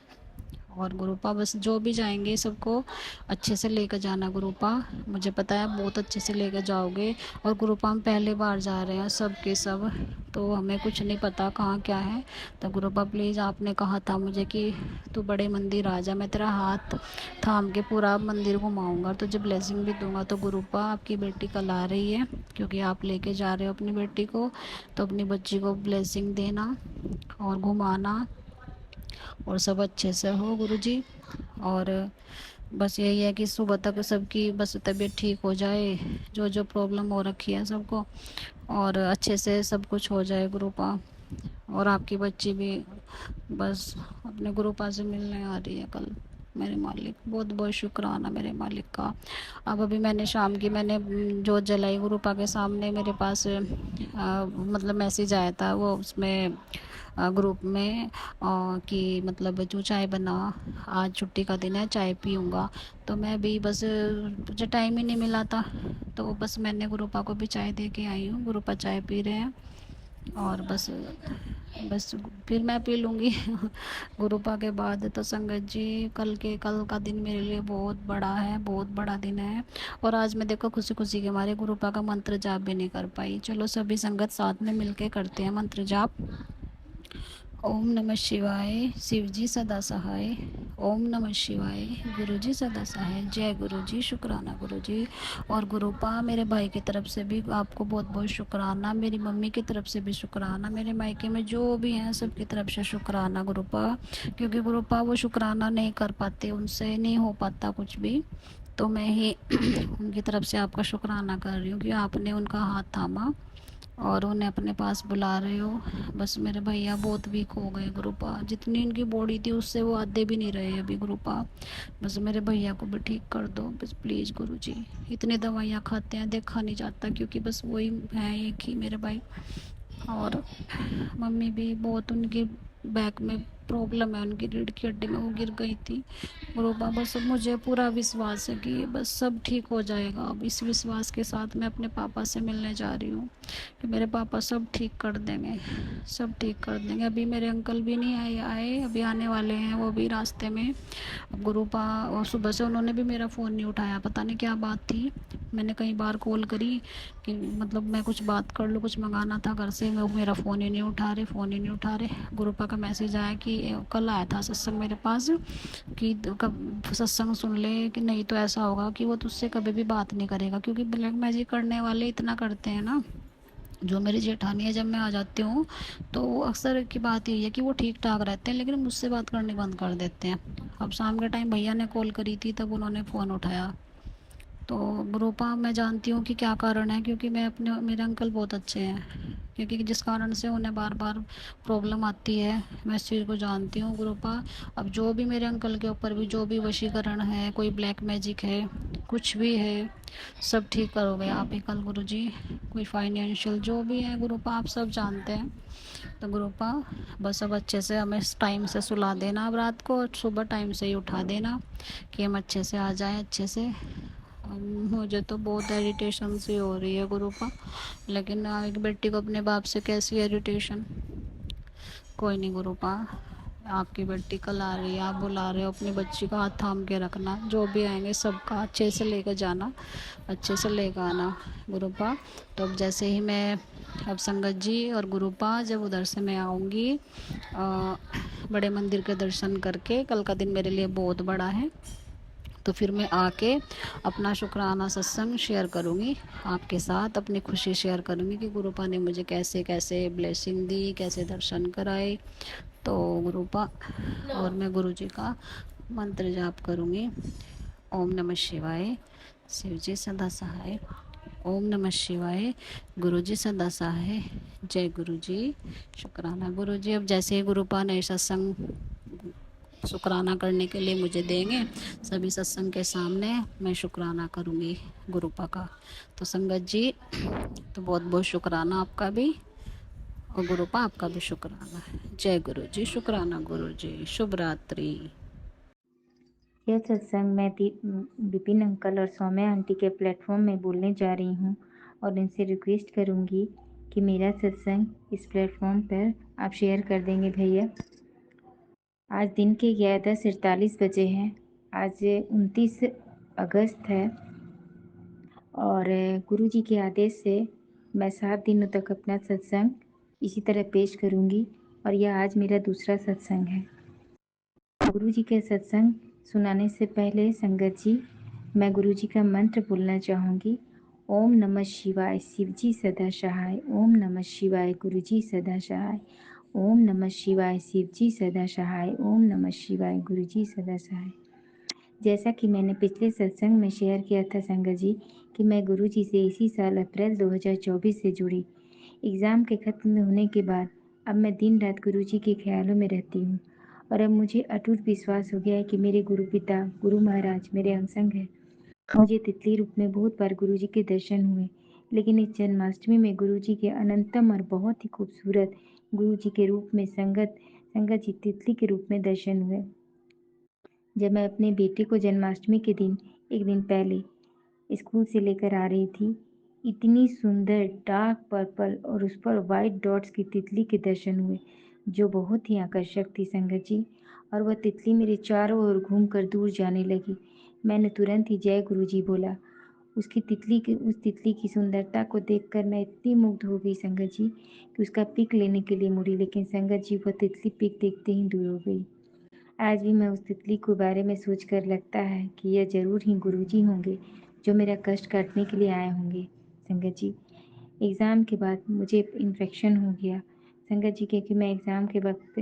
और गुरुपा बस जो भी जाएंगे सबको अच्छे से लेकर जाना गुरुपा, मुझे पता है बहुत अच्छे से लेकर जाओगे। और गुरुपा हम पहली बार जा रहे हैं सब के सब, तो हमें कुछ नहीं पता कहाँ क्या है। तो गुरुपा प्लीज़ आपने कहा था मुझे कि तू बड़े मंदिर आ जा, मैं तेरा हाथ थाम के पूरा मंदिर घुमाऊंगा, तुझे ब्लेसिंग भी दूंगा। तो गुरुपा आपकी बेटी कल आ रही है, क्योंकि आप लेके जा रहे हो अपनी बेटी को, तो अपनी बच्ची को ब्लेसिंग देना और घुमाना और सब अच्छे से हो गुरुजी। और बस यही है कि सुबह तक सबकी बस तबीयत ठीक हो जाए, जो जो प्रॉब्लम हो रखी है सबको, और अच्छे से सब कुछ हो जाए गुरुपा। और आपकी बच्ची भी बस अपने गुरुपा से मिलने आ रही है कल। मेरे मालिक बहुत बहुत शुक्राना मेरे मालिक का। अब अभी मैंने शाम की मैंने जोत जलाई गुरुपा के सामने, मेरे पास मतलब मैसेज आया था वो उसमें ग्रुप में कि मतलब जो चाय बना, आज छुट्टी का दिन है चाय पीऊँगा। तो मैं भी बस मुझे टाइम ही नहीं मिला था, तो बस मैंने गुरुपा को भी चाय दे के आई हूँ। गुरुपा चाय पी रहे हैं और बस फिर मैं पी लूँगी गुरुपा के बाद। तो संगत जी कल का दिन मेरे लिए बहुत बड़ा है, बहुत बड़ा दिन है। और आज मैं देखो खुशी खुशी के मारे गुरुपा का मंत्र जाप भी नहीं कर पाई। चलो सभी संगत साथ में मिलके करते हैं मंत्र जाप। ओम नमः शिवाय, शिवजी सदा सहाय। ओम नमः शिवाय, गुरुजी सदा सहाय। जय गुरुजी, शुक्राना गुरुजी। और गुरुपा मेरे भाई की तरफ से भी आपको बहुत बहुत शुक्राना, मेरी मम्मी की तरफ से भी शुक्राना, मेरे मायके में जो भी हैं सबकी तरफ से शुक्राना गुरुपा। क्योंकि गुरुपा वो शुक्राना नहीं कर पाते, उनसे नहीं हो पाता कुछ भी, तो मैं ही उनकी तरफ से आपका शुक्राना कर रही हूँ कि आपने उनका हाथ थामा और उन्हें अपने पास बुला रहे हो। बस मेरे भैया बहुत वीक हो गए गुरुपा, जितनी इनकी बॉडी थी उससे वो आधे भी नहीं रहे अभी गुरुपा। बस मेरे भैया को भी ठीक कर दो बस प्लीज़ गुरुजी। इतनी दवाइयाँ खाते हैं, देखा नहीं जाता क्योंकि बस वही है एक ही मेरे भाई। और मम्मी भी बहुत, उनकी बैक में प्रॉब्लम है, उनकी रीढ़ की हड्डी में वो गिर गई थी गुरुबा। बस अब मुझे पूरा विश्वास है कि बस सब ठीक हो जाएगा। अब इस विश्वास के साथ मैं अपने पापा से मिलने जा रही हूँ कि मेरे पापा सब ठीक कर देंगे, सब ठीक कर देंगे। अभी मेरे अंकल भी नहीं आए, अभी आने वाले हैं, वो भी रास्ते में। अब गुरुपा, और सुबह से उन्होंने भी मेरा फ़ोन नहीं उठाया, पता नहीं क्या बात थी। मैंने कई बार कॉल करी कि मतलब मैं कुछ बात कर लूँ, कुछ मंगाना था घर से, मैं मेरा फ़ोन ही नहीं उठा रहे, फ़ोन ही नहीं उठा रहे। गुरुपा का मैसेज आया कि कल आया था सत्संग मेरे पास कि कब सत्संग सुन ले, कि नहीं तो ऐसा होगा कि वो तुझसे कभी भी बात नहीं करेगा। क्योंकि ब्लैक मैजिक करने वाले इतना करते हैं ना। जो मेरी जेठानी है, जब मैं आ जाती हूँ तो अक्सर की बात यही है कि वो ठीक ठाक रहते हैं लेकिन मुझसे बात करनी बंद कर देते हैं। अब शाम के टाइम भैया ने कॉल करी थी, तब उन्होंने फ़ोन उठाया। तो रूपा, मैं जानती हूँ कि क्या कारण है, क्योंकि मैं अपने, मेरे अंकल बहुत अच्छे हैं, क्योंकि जिस कारण से उन्हें बार बार प्रॉब्लम आती है, मैं इस चीज़ को जानती हूँ गुरुपा। अब जो भी मेरे अंकल के ऊपर भी जो भी वशीकरण है, कोई ब्लैक मैजिक है, कुछ भी है, सब ठीक करोगे आप ही कल गुरुजी। कोई फाइनेंशियल जो भी है गुरुपा, आप सब जानते हैं। तो गुरुपा, बस अब अच्छे से हमें टाइम से सुला देना, अब रात को सुबह टाइम से ही उठा देना कि हम अच्छे से आ जाएं अच्छे से। मुझे तो बहुत इरिटेशन सी हो रही है गुरुपा, लेकिन एक बेटी को अपने बाप से कैसी इरिटेशन। कोई नहीं गुरुपा, आपकी बेटी कल आ रही है, आप बुला रहे हो, अपनी बच्ची का हाथ थाम के रखना, जो भी आएंगे सबका अच्छे से लेकर जाना, अच्छे से लेकर आना गुरुपा। तो अब जैसे ही मैं, अब संगत जी और गुरुपा, जब उधर से मैं आऊँगी बड़े मंदिर के दर्शन करके, कल का दिन मेरे लिए बहुत बड़ा है, तो फिर मैं आके अपना शुक्राना सत्संग शेयर करूँगी आपके साथ, अपनी खुशी शेयर करूँगी कि गुरुपा ने मुझे कैसे कैसे ब्लेसिंग दी, कैसे दर्शन कराए। तो गुरुपा, और मैं गुरुजी का मंत्र जाप करूँगी। ओम नमः शिवाय, शिवजी सदा सहाय। ओम नमः शिवाय, गुरुजी सदा सहाय। जय गुरुजी। शुक्राना गुरुजी। अब जैसे ही गुरुपा ने सत्संग शुक्राना करने के लिए मुझे देंगे, सभी सत्संग के सामने मैं शुक्राना करूँगी गुरुपा का। तो संगत जी, तो बहुत बहुत शुक्राना आपका भी, और गुरुपा आपका भी शुक्राना। जय गुरु जी। शुक्राना गुरु जी। शुभ रात्रि। यह सत्संग मैं विपिन अंकल और सौम्या आंटी के प्लेटफॉर्म में बोलने जा रही हूँ और इनसे रिक्वेस्ट करूँगी कि मेरा सत्संग इस प्लेटफॉर्म पर आप शेयर कर देंगे भैया। आज दिन के 11:47 बजे हैं। आज 29 अगस्त है और गुरुजी के आदेश से मैं 7 दिनों तक अपना सत्संग इसी तरह पेश करूँगी और यह आज मेरा दूसरा सत्संग है। गुरुजी के सत्संग सुनाने से पहले संगत जी, मैं गुरुजी का मंत्र बोलना चाहूँगी। ओम नमः शिवाय, शिवजी सदा सहाय। ओम नमः शिवाय, गुरुजी सदा सहाय। ओम नमः शिवाय, शिवजी सदा सहाय। ओम नमः शिवाय, गुरुजी सदा सहाय। जैसा कि मैंने पिछले सत्संग में शेयर किया था संगत जी कि मैं गुरुजी से इसी साल अप्रैल 2024 से जुड़ी। एग्ज़ाम के ख़त्म होने के बाद अब मैं दिन रात गुरुजी के ख्यालों में रहती हूँ और अब मुझे अटूट विश्वास हो गया है कि मेरे गुरु पिता, गुरु महाराज मेरे अंग हैं। मुझे तितली रूप में बहुत बार गुरुजी के दर्शन हुए, लेकिन इस जन्माष्टमी में गुरुजी के अनंतम और बहुत ही खूबसूरत गुरुजी के रूप में संगत जी तितली के रूप में दर्शन हुए। जब मैं अपने बेटे को जन्माष्टमी के दिन एक दिन पहले स्कूल से लेकर आ रही थी, इतनी सुंदर डार्क पर्पल और उस पर वाइट डॉट्स की तितली के दर्शन हुए जो बहुत ही आकर्षक थी संगत जी। और वह तितली मेरे चारों ओर घूमकर दूर जाने लगी। मैंने तुरंत ही जय गुरुजी बोला। उस तितली की सुंदरता को देखकर मैं इतनी मुग्ध हो गई संगत जी कि उसका पिक लेने के लिए मुड़ी, लेकिन संगत जी वह तितली पिक देखते ही दूर हो गई। आज भी मैं उस तितली के बारे में सोचकर लगता है कि यह ज़रूर ही गुरुजी होंगे जो मेरा कष्ट काटने के लिए आए होंगे। संगत जी, एग्ज़ाम के बाद मुझे इन्फेक्शन हो गया संगत जी, क्योंकि मैं एग्ज़ाम के वक्त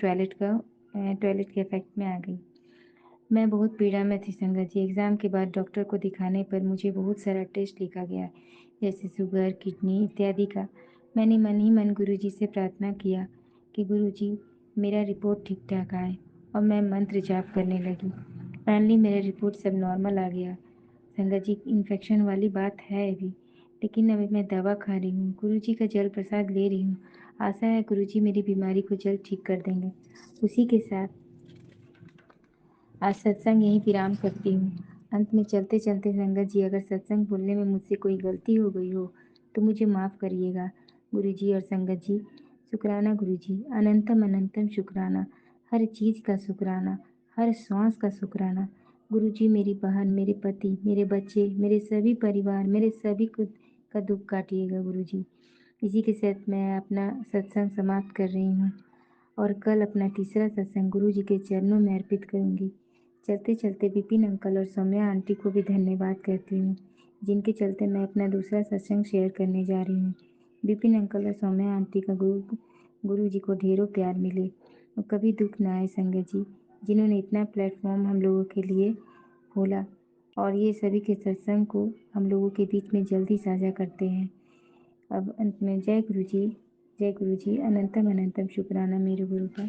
टॉयलेट के इफ़ेक्ट में आ गई। मैं बहुत पीड़ा में थी संगत जी। एग्ज़ाम के बाद डॉक्टर को दिखाने पर मुझे बहुत सारा टेस्ट लिखा गया, जैसे शुगर, किडनी इत्यादि का। मैंने मन ही मन गुरुजी से प्रार्थना किया कि गुरुजी मेरा रिपोर्ट ठीक-ठाक आए और मैं मंत्र जाप करने लगी। फाइनली मेरा रिपोर्ट सब नॉर्मल आ गया। संगत जी, इन्फेक्शन वाली बात है अभी, लेकिन अभी मैं दवा खा रही हूँ, गुरुजी का जल प्रसाद ले रही हूँ। आशा है गुरुजी मेरी बीमारी को जल्द ठीक कर देंगे। उसी के साथ आज सत्संग यहीं विराम करती हूँ। अंत में चलते चलते संगत जी, अगर सत्संग बोलने में मुझसे कोई गलती हो गई हो तो मुझे माफ़ करिएगा। गुरुजी और संगत जी, शुक्राना गुरुजी, अनंतम अनंतम शुक्राना, हर चीज़ का शुक्राना, हर श्वास का शुक्राना। गुरुजी मेरी बहन, मेरे पति, मेरे बच्चे, मेरे सभी परिवार, मेरे सभी का दुख काटिएगा गुरुजी। इसी के साथ मैं अपना सत्संग समाप्त कर रही हूँ और कल अपना तीसरा सत्संग गुरुजी के चरणों में अर्पित करूँगी। चलते चलते विपिन अंकल और सौम्या आंटी को भी धन्यवाद कहती हूँ, जिनके चलते मैं अपना दूसरा सत्संग शेयर करने जा रही हूँ। विपिन अंकल और सौम्या आंटी का गुरु जी को ढेरों प्यार मिले और कभी दुख ना आए संगत जी, जिन्होंने इतना प्लेटफॉर्म हम लोगों के लिए खोला और ये सभी के सत्संग को हम लोगों के बीच में जल्दी साझा करते हैं। अब अंत में जय गुरु जी, अनंतम अनंतम शुक्राना मेरे गुरु का।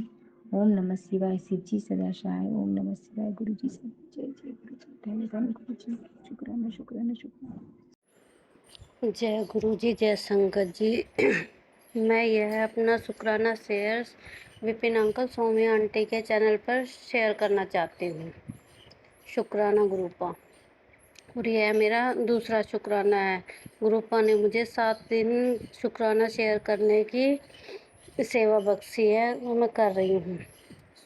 ओम नमः शिवाय, शिव जी सदा सहाय। ओम नमः शिवाय, गुरु जी सब जय जय गुरु जी, धन्यवाद गुरु जी, शुक्राना शुक्राना शुक्राना। जय गुरु जी, जय संगत जी। मैं यह अपना शुक्राना share Vipin uncle, Saumya aunty के चैनल पर शेयर करना चाहती हूँ। शुक्राना गुरुपा। और यह मेरा दूसरा शुक्राना है। गुरुपा ने मुझे 7 दिन शुक्राना शेयर करने की सेवा बख्शी है, वो मैं कर रही हूँ।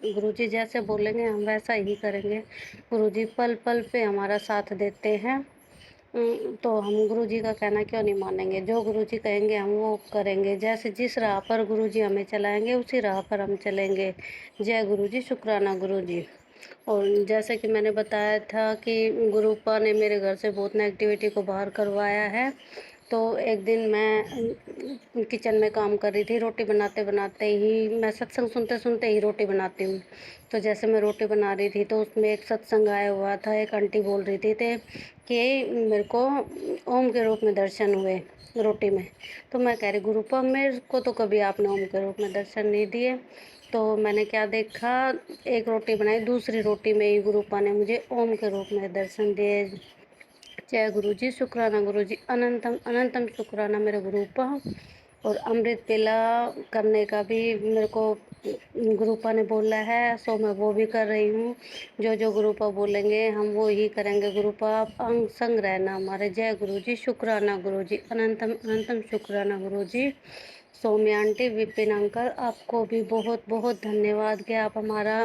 गुरुजी जैसे बोलेंगे हम वैसा ही करेंगे। गुरुजी पल पल पे हमारा साथ देते हैं। तो हम गुरुजी का कहना क्यों नहीं मानेंगे। जो गुरुजी कहेंगे हम वो करेंगे। जैसे जिस राह पर गुरुजी हमें चलाएंगे उसी राह पर हम चलेंगे। जय गुरुजी, शुक्राना गुरुजी। और जैसे कि मैंने बताया था कि गुरुपा ने मेरे घर से बहुत नेगेटिविटी को बाहर करवाया है। तो एक दिन मैं किचन में काम कर रही थी, रोटी बनाते बनाते ही, मैं सत्संग सुनते सुनते ही रोटी बनाती हूँ। तो जैसे मैं रोटी बना रही थी तो उसमें एक सत्संग आया हुआ था। एक आंटी बोल रही थी कि मेरे को ओम के रूप में दर्शन हुए रोटी में। तो मैं कह रही गुरुपा, मेरे को तो कभी आपने ओम के रूप में दर्शन नहीं दिए। तो मैंने क्या देखा, एक रोटी बनाई, दूसरी रोटी में ही गुरुपा ने मुझे ओम के रूप में दर्शन दिए। जय गुरु जी, शुक्राना गुरु जी, अनंतम अनंतम शुक्राना मेरे गुरुपा। और अमृत पेला करने का भी मेरे को गुरुपा ने बोला है, सो मैं वो भी कर रही हूँ। जो जो गुरुपा बोलेंगे हम वो ही करेंगे। गुरुपा आप अंग संग रहना हमारे। जय गुरु जी, शुक्राना गुरु जी, अनंतम अनंतम शुक्राना गुरु जी। सौम्या आंटी, विपिन अंकल, आपको भी बहुत बहुत धन्यवाद कि आप हमारा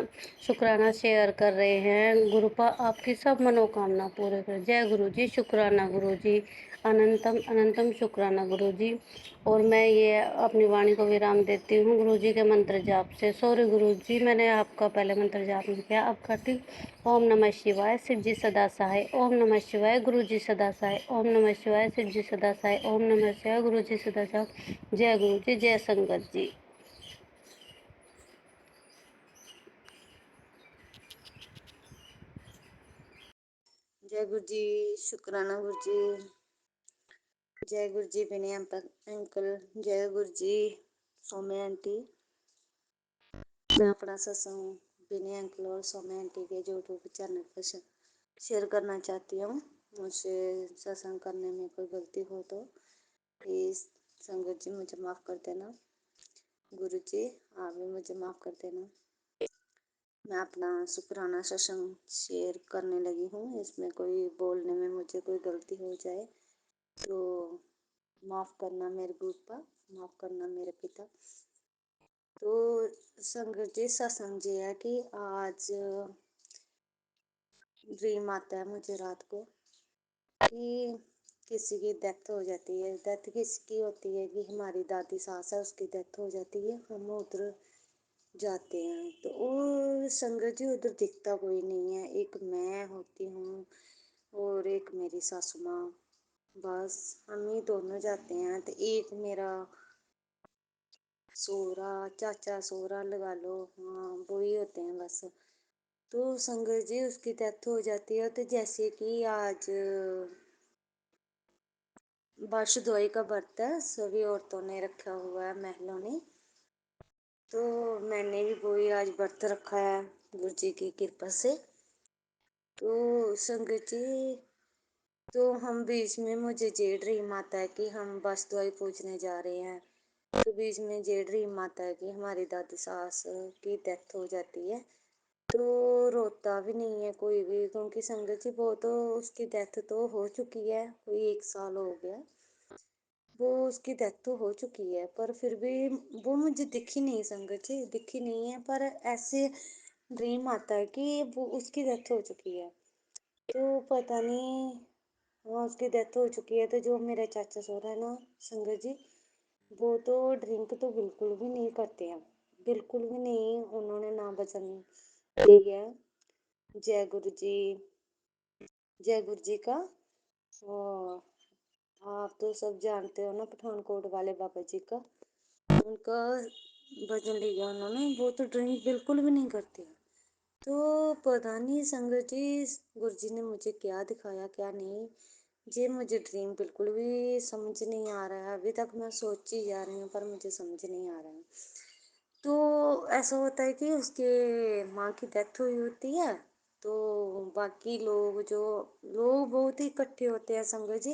शुक्राना शेयर कर रहे हैं। गुरुपा आपकी सब मनोकामना पूरे कर। जय गुरु जी, शुक्राना गुरु जी, अनंतम अनंतम शुक्राना गुरु जी। और मैं ये अपनी वाणी को विराम देती हूँ गुरु जी के मंत्र जाप से। सॉरी गुरु जी, मैंने आपका पहले मंत्र जाप नहीं किया, अब करती। ओम नमः शिवाय, शिव जी सदा सहाय। ओम नमः शिवाय, गुरु जी सदा सहाय। ओम नमः शिवाय, शिव जी सदा सहाय। ओम नमः शिवाय, गुरु जी सदा सहाय। जय गुरु जी, जय संगत जी। जय गुरु जी, शुक्राना गुरु जी। जय गुरु जी, विनय अंकल। जय गुरु जी, सौम्या आंटी। मैं अपना सत्संग विनय अंकल और सौम्या आंटी के यूट्यूब चैनल पर शेयर करना चाहती हूँ। मुझसे सत्संग करने में कोई गलती हो तो प्लीज़ संगत जी मुझे माफ़ कर देना। गुरु जी आप भी मुझे माफ़ कर देना। मैं अपना शुक्राना सत्संग शेयर करने लगी हूँ। इसमें कोई बोलने में मुझे कोई गलती हो जाए तो माफ़ करना मेरे गुरुपा, माफ़ करना मेरे पिता। तो संगत जी, सत्संग जी है कि आज ड्रीम आता है मुझे रात को कि किसी की डेथ हो जाती है। डेथ किसकी होती है कि हमारी दादी सास है, उसकी डेथ हो जाती है। हम उधर जाते हैं तो वो संगत जी उधर दिखता कोई नहीं है। एक मैं होती हूँ और एक मेरी सासू माँ, बस हम ही दोनों जाते हैं। तो एक मेरा सोहरा, चाचा सोहरा लगा लो, हाँ वो ही होते हैं बस। तो संगत जी उसकी डेथ हो जाती है। तो जैसे कि आज वर्ष दुआई का व्रत है, सभी औरतों ने रखा हुआ है, महिलाओं ने। तो मैंने भी वही आज व्रत रखा है गुरु जी की कृपा से। तो संगत जी, तो हम बीच में मुझे ये ड्रीम आता है कि हम बस दुआई पूजने जा रहे हैं। तो बीच में ये ड्रीम आता है कि हमारी दादी सास की डेथ हो जाती है। तो रोता भी नहीं है कोई भी, क्योंकि संगत जी वो तो उसकी डेथ तो हो चुकी है, कोई 1 साल हो गया, वो उसकी डेथ तो हो चुकी है, पर फिर भी वो मुझे दिखी नहीं संगत जी, दिखी नहीं है, पर ऐसे ड्रीम आता है कि वो उसकी डेथ हो चुकी है। तो पता नहीं, हाँ उसकी डेथ हो चुकी है। तो जो मेरे चाचा सहुरा है ना संगत जी, वो तो ड्रिंक तो बिल्कुल भी नहीं करते हैं, बिल्कुल भी नहीं। उन्होंने ना वचन दिया है, जय गुरु जी, जय गुरु जी का। और आप तो सब जानते हो ना पठानकोट वाले बाबा जी का, उनका भजन लिया उन्होंने, वो तो ड्रिंक बिल्कुल भी नहीं करते हैं। तो पता नहीं संगत जी गुरु जी ने मुझे क्या दिखाया क्या नहीं, ये मुझे ड्रीम बिल्कुल भी समझ नहीं आ रहा है। अभी तक मैं सोची जा रही हूँ पर मुझे समझ नहीं आ रहा है। तो ऐसा होता है कि उसके माँ की डेथ हुई होती है, तो बाकी लोग जो लोग बहुत ही इकट्ठे होते हैं संगत जी,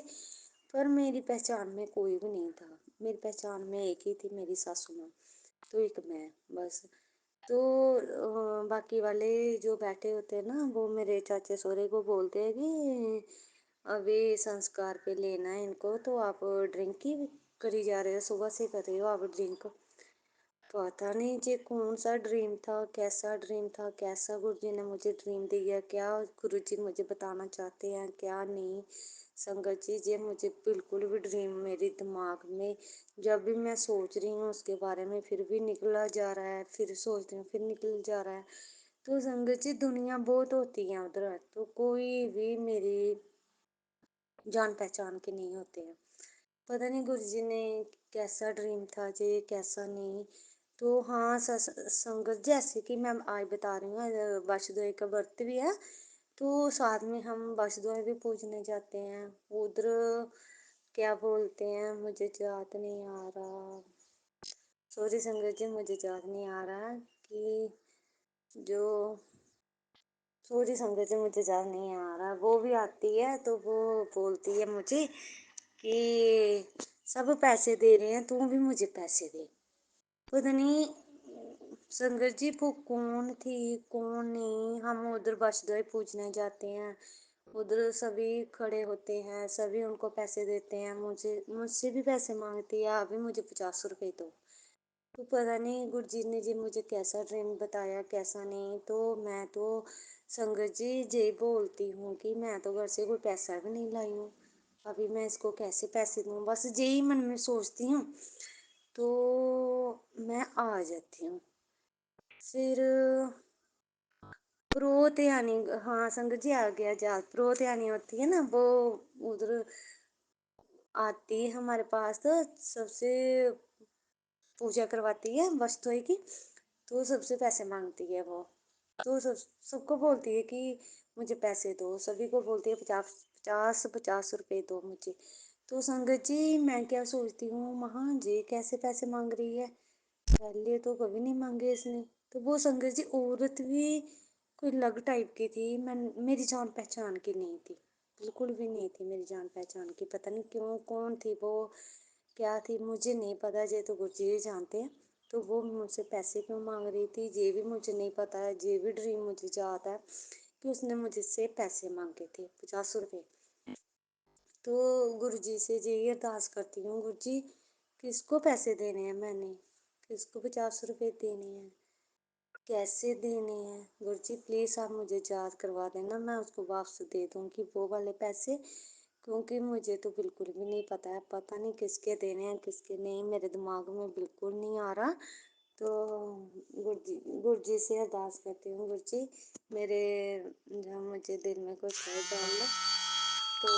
पर मेरी पहचान में कोई भी नहीं था। मेरी पहचान में एक ही थी, मेरी सासू माँ, तो एक मैं, बस। तो बाकी वाले जो बैठे होते हैं ना, वो मेरे चाचे सहुरे को बोलते हैं कि अभी संस्कार पे लेना है इनको, तो आप ड्रिंक ही करी जा रहे हो, सुबह से कर रहे हो आप ड्रिंक। पता नहीं ये कौन सा ड्रीम था, कैसा ड्रीम था, कैसा गुरु जी ने मुझे ड्रीम दिया, क्या गुरु जी मुझे बताना चाहते हैं क्या नहीं। संगत जी ये मुझे बिल्कुल भी ड्रीम मेरे दिमाग में, जब भी मैं सोच रही हूँ उसके बारे में, फिर भी निकला जा रहा है, फिर सोचती हूँ फिर निकल जा रहा है। तो संगत जी दुनिया बहुत होती है उधर, तो कोई भी मेरी जान पहचान के नहीं होते हैं। पता नहीं गुरु जी ने कैसा ड्रीम था जी, कैसा नहीं। तो हाँ संगत जैसे कि मैं आज बता रही हूँ, वासुदेव का व्रत भी है, तो साथ में हम वासुदेव भी पूजने जाते हैं उधर। क्या बोलते हैं मुझे याद नहीं आ रहा, सॉरी संगत जी मुझे याद नहीं आ रहा कि जो, सॉरी संगत जी मुझे याद नहीं आ रहा। वो भी आती है तो वो बोलती है मुझे कि सब पैसे दे रहे हैं, तू भी मुझे पैसे दे। पता नहीं संगत जी वो कौन थी कौन नहीं। हम उधर वासुदेव पूजने जाते हैं, उधर सभी खड़े होते हैं, सभी उनको पैसे देते हैं, मुझसे भी पैसे मांगती है, अभी मुझे 50 रुपए दो। तो पता नहीं गुरु जी ने जी मुझे कैसा ड्रीम बताया कैसा नहीं। तो मैं तो संगत जी यही बोलती हूँ कि मैं तो घर से कोई पैसा भी नहीं लाई हूँ, अभी मैं इसको कैसे पैसे दूँ, बस यही मन में सोचती हूँ। तो मैं आ जाती हूँ फिर प्रोत यानी, हाँ संगत जी आ गया जात, प्रोत यानी होती है ना वो, उधर आती है हमारे पास, तो सबसे पूजा करवाती है वस्तुएं की, तो सबसे पैसे मांगती है वो। तो सबको बोलती है कि मुझे पैसे दो, सभी को बोलती है 50 50 50 रुपए दो मुझे। तो संगत जी मैं क्या सोचती हूँ, महा जी कैसे पैसे मांग रही है, पहले तो कभी नहीं मांगे इसने। तो वो संगत जी औरत भी कोई अलग टाइप की थी, मैं मेरी जान पहचान की नहीं थी, बिल्कुल भी नहीं थी मेरी जान पहचान की। पता नहीं क्यों कौन थी वो, क्या थी मुझे नहीं पता, ये तो गुरु जी ही जानते हैं। तो वो मुझसे पैसे क्यों मांग रही थी ये भी मुझे नहीं पता है, ये भी ड्रीम मुझे याद है कि उसने मुझसे पैसे मांगे थे 50 रुपए। तो गुरु जी से यही अरदास करती हूँ, गुरु जी किसको पैसे देने हैं, मैंने किसको 50 रुपए देने हैं, कैसे देने हैं। गुरु जी प्लीज़ आप मुझे याद करवा देना, मैं उसको वापस दे दूँगी वो वाले पैसे, क्योंकि मुझे तो बिल्कुल भी नहीं पता है, पता नहीं किसके देने हैं किसके नहीं, मेरे दिमाग में बिल्कुल नहीं आ रहा। तो गुरु जी से अरदास करती हूँ, गुरु जी मेरे जो मुझे दिल में कुछ है डाल लो। तो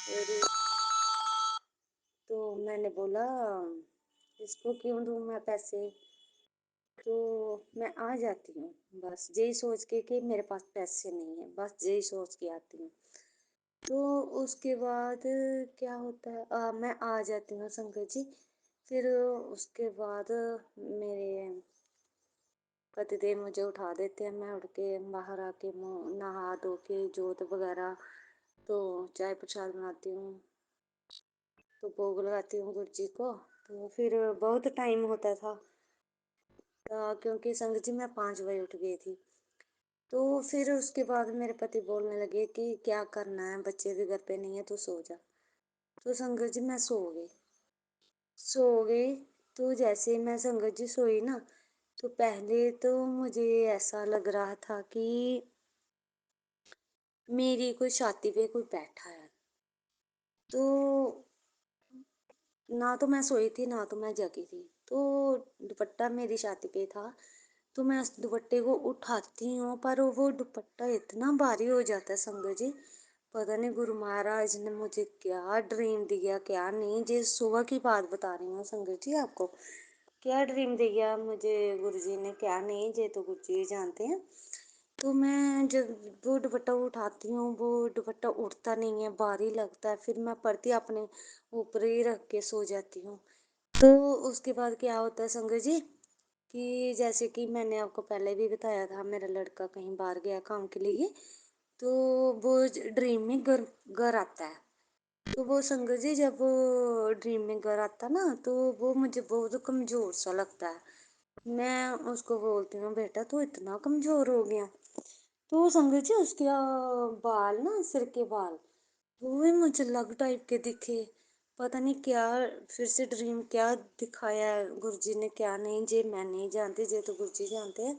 मेरी, तो मैंने बोला इसको क्यों दूँ मैं पैसे, तो मैं आ जाती हूँ बस यही सोच के कि मेरे पास पैसे नहीं है, बस यही सोच के आती हूँ। तो उसके बाद क्या होता है, मैं आ जाती हूँ संगत जी। फिर उसके बाद मेरे पतिदेव मुझे उठा देते हैं। मैं उठ के बाहर आके मुँह नहा धो के जोत वगैरह, तो चाय प्रसाद बनाती हूँ, तो भोग लगाती हूँ गुरु जी को। तो फिर बहुत टाइम होता था, क्योंकि संगत जी मैं 5 बजे उठ गई थी। तो फिर उसके बाद मेरे पति बोलने लगे कि क्या करना है, बच्चे भी घर पे नहीं है, तो सो जा। तो संगत जी मैं सो गई। तो जैसे ही मैं संगत जी सोई ना, तो पहले तो मुझे ऐसा लग रहा था कि मेरी कोई छाती पे कोई बैठा है। तो ना तो मैं सोई थी ना तो मैं जगी थी। तो दुपट्टा मेरी छाती पे था, तो मैं उस दुपट्टे को उठाती हूँ, पर वो दुपट्टा इतना भारी हो जाता है संगत जी। पता नहीं गुरु महाराज ने मुझे क्या ड्रीम दिया क्या नहीं। जे सुबह की बात बता रही हूँ संगत जी आपको, क्या ड्रीम दिया मुझे गुरु जी ने क्या नहीं, जे तो गुरु जी ही जानते हैं। तो मैं जब वो दुपट्टा उठाती हूँ, वो दुपट्टा उठता नहीं है, भारी लगता है। फिर मैं परती अपने ऊपर ही रख के सो जाती हूँ। तो उसके बाद क्या होता है संगत जी, कि जैसे कि मैंने आपको पहले भी बताया था, मेरा लड़का कहीं बाहर गया काम के लिए। तो वो ड्रीम में घर घर आता है। तो वो संगत जी जब वो ड्रीम में घर आता ना, तो वो मुझे बहुत कमजोर सा लगता है। मैं उसको बोलती हूँ, बेटा तू इतना कमजोर हो गया। तो संगत जी उसके बाल ना, सिर के बाल, वो भी मुझे अलग टाइप के दिखे। पता नहीं क्या फिर से ड्रीम क्या दिखाया है गुरु जी ने क्या नहीं, जे मैं नहीं जानती, जे तो गुरु जी जानते हैं।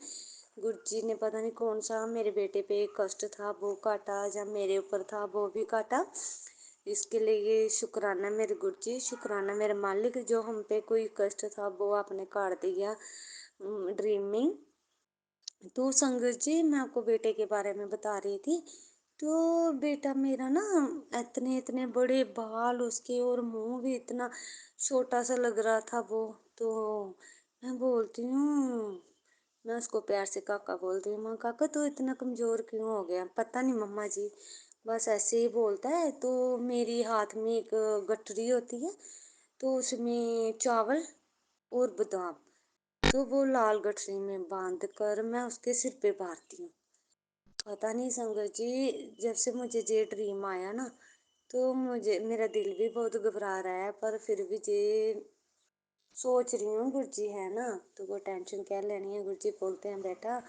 गुरु जी ने पता नहीं कौन सा मेरे बेटे पे कष्ट था वो काटा, या मेरे ऊपर था वो भी काटा। इसके लिए शुक्राना मेरे गुरु जी, शुक्राना मेरे मालिक, जो हम पे कोई कष्ट था वो आपने काट दिया ड्रीम में। तो संगत जी मैं आपको बेटे के बारे में बता रही थी। तो बेटा मेरा ना, इतने इतने बड़े बाल उसके, और मुंह भी इतना छोटा सा लग रहा था वो। तो मैं बोलती हूँ, मैं उसको प्यार से काका बोलती हूँ, माँ काका तू इतना कमजोर क्यों हो गया। पता नहीं मम्मा जी, बस ऐसे ही बोलता है। तो मेरी हाथ में एक गठरी होती है, तो उसमें चावल और बादाम, तो वो लाल गठरी में बांध कर मैं उसके सिर पे मारती हूँ। पता नहीं संगत जी, जब से मुझे ये ड्रीम आया ना, तो मुझे मेरा दिल भी बहुत घबरा रहा है, पर फिर भी जे सोच रही हूँ गुरु जी है ना, तो वो टेंशन क्या लेनी है। गुरु जी बोलते हैं, बेटा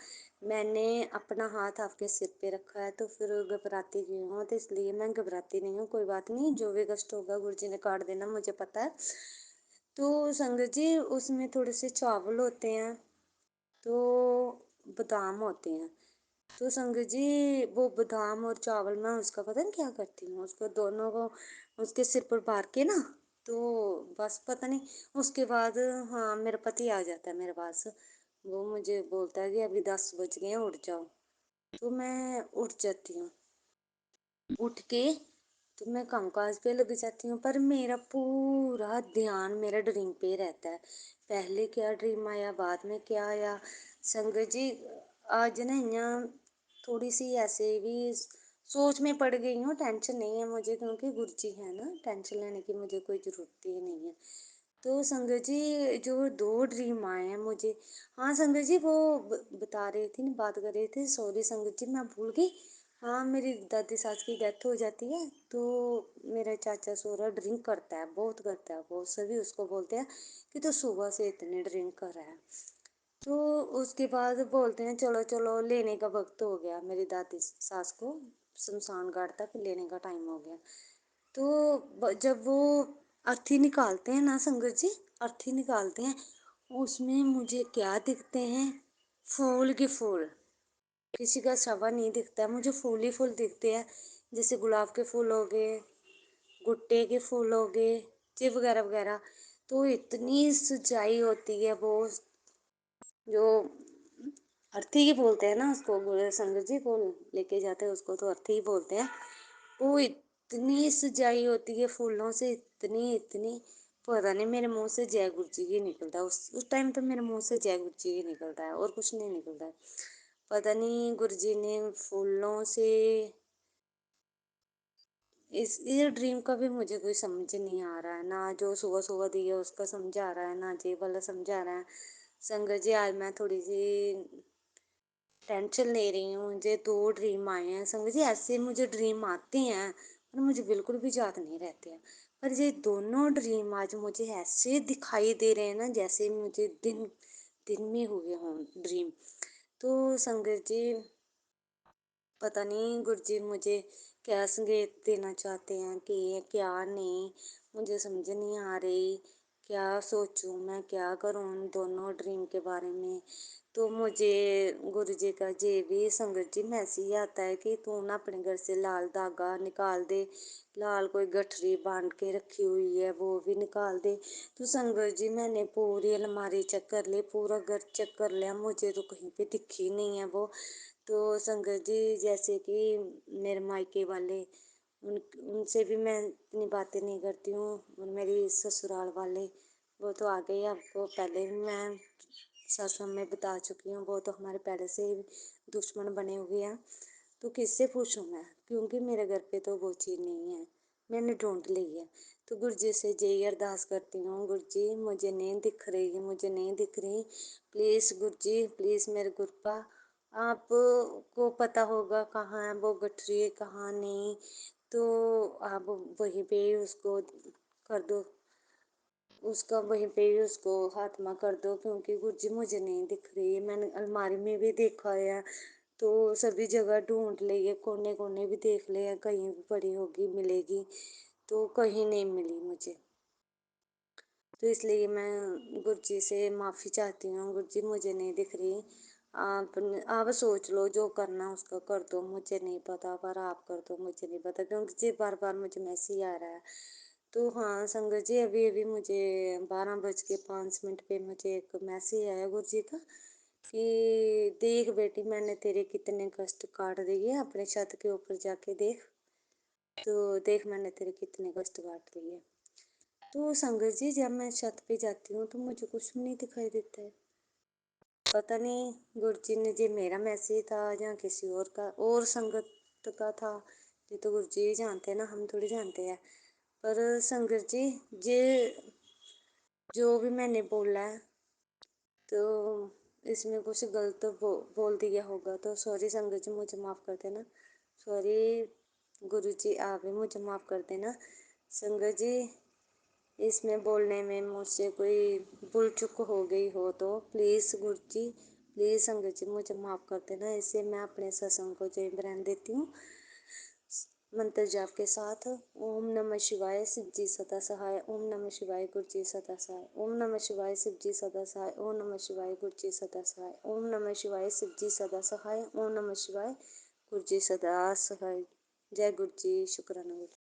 मैंने अपना हाथ आपके सिर पे रखा है, तो फिर घबराती क्यों हो। तो इसलिए मैं घबराती नहीं हूँ, कोई बात नहीं, जो भी कष्ट होगा गुरु जी ने काट देना, मुझे पता है। तो संगत जी उसमें थोड़े से चावल होते हैं, तो बादाम होते हैं। तो संगत जी वो बादाम और चावल मैं उसका पता नहीं क्या करती हूँ, उसको दोनों को उसके सिर पर मार के ना, तो बस पता नहीं उसके बाद, हाँ मेरा पति आ जाता है मेरे पास। वो मुझे बोलता है कि अभी 10 बज गए हैं, उठ जाओ। तो मैं उठ जाती हूँ। उठ के तो मैं कामकाज पे लग जाती हूँ, पर मेरा पूरा ध्यान मेरा ड्रीम पे ही रहता है। पहले क्या ड्रीम आया, बाद में क्या आया। संगत जी आज ना यहाँ थोड़ी सी ऐसे भी सोच में पड़ गई हूँ। टेंशन नहीं है मुझे, क्योंकि गुरु जी है ना, टेंशन लेने की मुझे कोई जरूरत ही नहीं है। तो संगत जी जो 2 ड्रीम आए हैं मुझे, हाँ संगत जी वो बता रही थी ना, बात कर रही थी, सॉरी संगत जी मैं भूल गई। हाँ मेरी दादी सास की डेथ हो जाती है, तो मेरा चाचा सोरा ड्रिंक करता है, बहुत करता है वो, सभी उसको बोलते हैं कि तो सुबह से इतने ड्रिंक कर रहा है। तो उसके बाद बोलते हैं चलो चलो लेने का वक्त हो गया, मेरी दादी सास को शमशान घाट तक लेने का टाइम हो गया। तो जब वो अर्थी निकालते हैं ना संगत जी, अर्थी निकालते हैं, उसमें मुझे क्या दिखते हैं, फूल के फूल। किसी का सवा नहीं दिखता है, मुझे फूल ही फूल दिखते हैं। जैसे गुलाब के फूल हो गए, गुट्टे के फूल हो गए, ये वगैरह वगैरह। तो इतनी सजाई होती है वो, जो अर्थी ही बोलते हैं ना उसको, संगत जी को लेके जाते हैं उसको तो अर्थी ही बोलते हैं। वो इतनी सजाई होती है फूलों से, इतनी इतनी, पता नहीं मेरे मुंह से जय गुरु जी ही निकलता है। उस टाइम तो मेरे मुंह से जय गुरु जी ही निकलता है, और कुछ नहीं निकलता है। पता नहीं गुरु जी ने फूलों से इस ये ड्रीम का भी मुझे कोई समझ नहीं आ रहा है, ना जो सुबह सुबह दिया उसका समझ आ रहा है, ना ये वाला समझ आ रहा है। संगत जी आज मैं थोड़ी सी टेंशन ले रही हूँ। मुझे 2 ड्रीम आए हैं संगत जी, ऐसे मुझे ड्रीम आते हैं पर मुझे बिल्कुल भी याद नहीं रहते हैं। पर ये दोनों ड्रीम आज मुझे ऐसे दिखाई दे रहे हैं ना, जैसे मुझे दिन दिन में हुए हों ड्रीम। तो संगत जी पता नहीं गुरुजी मुझे क्या संकेत देना चाहते हैं कि ये क्या नहीं, मुझे समझ नहीं आ रही क्या सोचूं मैं, क्या करूं उन दोनों ड्रीम के बारे में। तो मुझे गुरुजी का ये भी संगत जी मैसेज आता है कि तू ना अपने घर से लाल धागा निकाल दे, लाल कोई गठरी बांध के रखी हुई है वो भी निकाल दे। तो संगत जी मैंने पूरी अलमारी चेक कर ली, पूरा घर चेक कर लिया, मुझे तो कहीं पे दिखी नहीं है वो। तो संगत जी जैसे कि मेरे मायके वाले उनसे भी मैं इतनी बातें नहीं करती हूँ, और मेरी ससुराल वाले वो तो आ गए, आपको पहले भी मैं सत्संग में बता चुकी हूँ, वो तो हमारे पहले से ही दुश्मन बने हुए हैं। तो किससे पूछूं मैं, क्योंकि मेरे घर पे तो वो चीज़ नहीं है, मैंने ढूंढ ली है। तो गुरु जी से यही अरदास करती हूँ, गुरु जी मुझे नहीं दिख रही, मुझे नहीं दिख रही, प्लीज़ गुरु जी प्लीज़ मेरे गुरपा आपको पता होगा कहाँ है वो गठरी कहाँ नहीं, तो आप वहीं पे ही उसको कर दो, उसका वहीं पे ही उसको खात्मा कर दो, क्योंकि गुरुजी मुझे नहीं दिख रही। मैंने अलमारी में भी देखा है, तो सभी जगह ढूंढ ली है, कोने कोने भी देख लिए हैं, कहीं भी पड़ी होगी मिलेगी, तो कहीं नहीं मिली मुझे। तो इसलिए मैं गुरुजी से माफ़ी चाहती हूँ, गुरुजी मुझे नहीं दिख रही, आप सोच लो जो करना उसका कर दो, मुझे नहीं पता पर आप कर दो, मुझे नहीं पता, क्योंकि जी बार बार मुझे मैसेज आ रहा है। तो हाँ संगत जी अभी अभी मुझे 12:05 पे मुझे एक मैसेज आया गुरुजी का कि देख बेटी मैंने तेरे कितने कष्ट काट दिए, अपने छत के ऊपर जाके देख, तो देख मैंने तेरे कितने कष्ट काट दिए। तो संगत जी जब मैं छत पे जाती हूँ तो मुझे कुछ भी नहीं दिखाई देता है, पता नहीं गुरुजी ने जी मेरा मैसेज था या किसी और का और संगत का था, ये तो गुरुजी ही जानते हैं ना, हम थोड़ी जानते हैं। पर संगत जी ये जो भी मैंने बोला है तो इसमें कुछ गलत बोल दिया होगा तो सॉरी संगत जी, मुझे माफ़ कर देना, सॉरी गुरुजी आप भी मुझे माफ़ कर देना। संगत जी इसमें बोलने में मुझसे कोई भूल चूक हो गई हो तो प्लीज़ गुरुजी प्लीज़ संगत जी मुझे माफ़ कर देना। इससे मैं अपने सत्संग को जय बयान देती हूँ मंत्र जाप के साथ। ओम नमः शिवाय शिव जी सदा सहाय, ओम नमः शिवाय गुरु जी सदा सहाय, ओम नमः शिवाय शिव जी सदा सहाय, ओम नमः शिवाय गुरु जी सदा सहाय, ओम नमः शिवाय शिव जी सदा सहाय, ओम नमः शिवाय गुरु जी सदा सहाय। जय गुरु जी, शुक्राना गुरु।